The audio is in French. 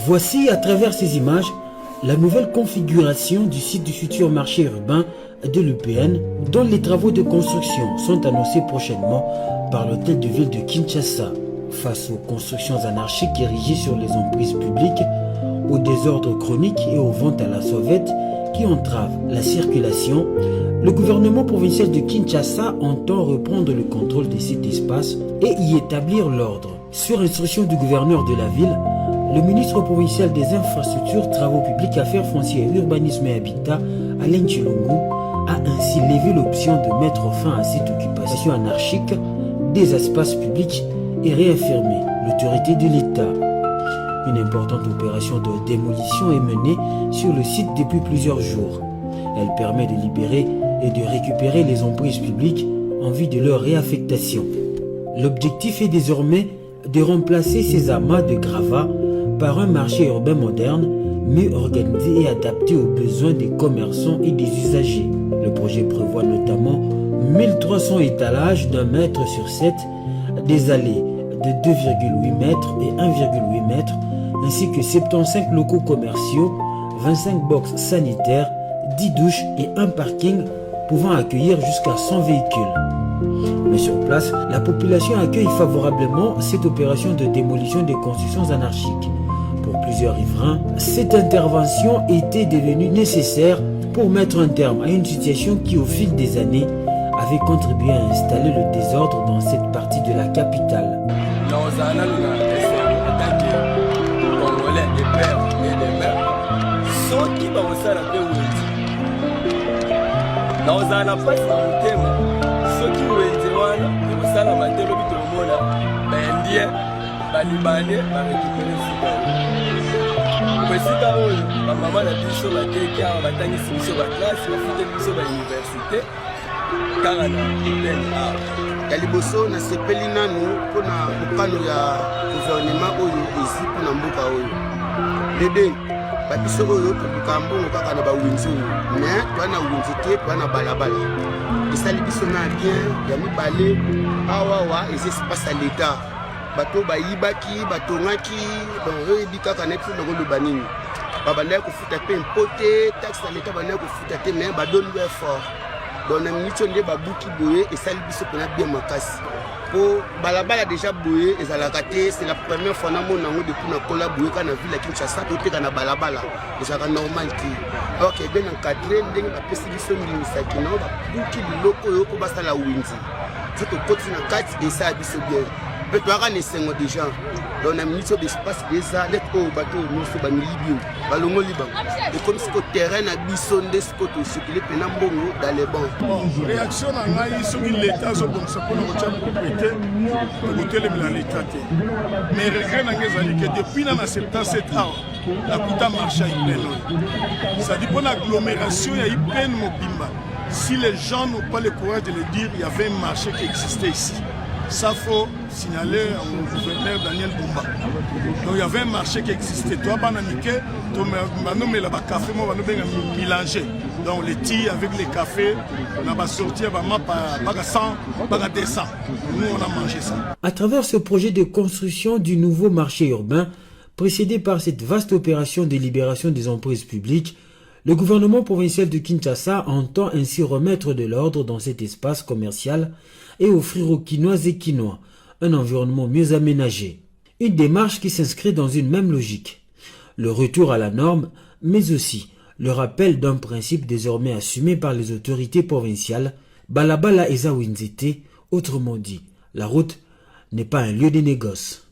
Voici à travers ces images la nouvelle configuration du site du futur marché urbain de l'UPN dont les travaux de construction sont annoncés prochainement par l'hôtel de ville de Kinshasa. Face aux constructions anarchiques érigées sur les emprises publiques, aux désordres chroniques et aux ventes à la sauvette qui entravent la circulation, le gouvernement provincial de Kinshasa entend reprendre le contrôle de cet espace et y établir l'ordre. Sur instruction du gouverneur de la ville, le ministre provincial des Infrastructures, Travaux publics, Affaires foncières, Urbanisme et Habitat, Alain Tshilongo, a ainsi levé l'option de mettre fin à cette occupation anarchique des espaces publics et réaffirmer l'autorité de l'État. Une importante opération de démolition est menée sur le site depuis plusieurs jours. Elle permet de libérer et de récupérer les emprises publiques en vue de leur réaffectation. L'objectif est désormais de remplacer ces amas de gravats par un marché urbain moderne, mieux organisé et adapté aux besoins des commerçants et des usagers. Le projet prévoit notamment 1300 étalages d'1 mètre sur 7, des allées de 2,8 mètres et 1,8 mètres, ainsi que 75 locaux commerciaux, 25 boxes sanitaires, 10 douches et un parking pouvant accueillir jusqu'à 100 véhicules. Mais sur place, la population accueille favorablement cette opération de démolition des constructions anarchiques. Pour plusieurs riverains, cette intervention était devenue nécessaire pour mettre un terme à une situation qui, au fil des années, avait contribué à installer le désordre dans cette partie de la capitale. ya liboso na sepeli nanu mpona mokano ya gouvernement oyo ezi mpona mboka oyo dede babiso oyo toluka mbongo kaka na bawenzi oyo mais toa na wenzi te toa na balabala esali biso na bien ya mibale awawa eza espace ya leta bato bayibaki batongaki oyebi kaka na epi nakoloba nini babandaki kofuta mpe mpo te taxe ya leta bandaki kofuta te mais badoni lo effort donc na minute nde babuki boye esali biso mpona bien makasi po balabala déjà boye ezalaka te c'est la première fois namona yango depuis nakola boye kaka na ville ya Kinshasa toteka na balabala ezalaka normal te alors que bien encadré ndenge bapesi biso ndimisaki nao babuki biloko oyo po basala wenzi so tokoti na kati esala biso bien mpe toyaka na esengo déjà donc na minute d'espace eza lete oyo bato nyonso bamilibi oyo balongoli bango ekomi siko terrain na biso nde siko tosukile mpena mbongo dans les bancs. Réaction na ngai soki leta azobongisa mpona kotia propriété ekotelemela leta te mais regret nange ezali ke depuis na 77 awa nakuta marché ya ipen oyo c'est-à-dire mpona agglomération ya ipen mobimba si les gens n'ont pas le courage de le dire, il y avait un marché qui existait ici. Ça faut signaler au gouverneur Daniel Bumba. Donc il y avait un marché qui existait. Toi, bananique, tu mets là-bas café, moi, on mélanger. Donc les tis avec les cafés, on a sorti, on a 100, on a 200. Nous, on a mangé ça. À travers ce projet de construction du nouveau marché urbain, précédé par cette vaste opération de libération des emprises publiques, le gouvernement provincial de Kinshasa entend ainsi remettre de l'ordre dans cet espace commercial et offrir aux Kinoises et Kinois un environnement mieux aménagé. Une démarche qui s'inscrit dans une même logique. Le retour à la norme, mais aussi le rappel d'un principe désormais assumé par les autorités provinciales, Balabala Eza Winzete, autrement dit, la route n'est pas un lieu de négoce.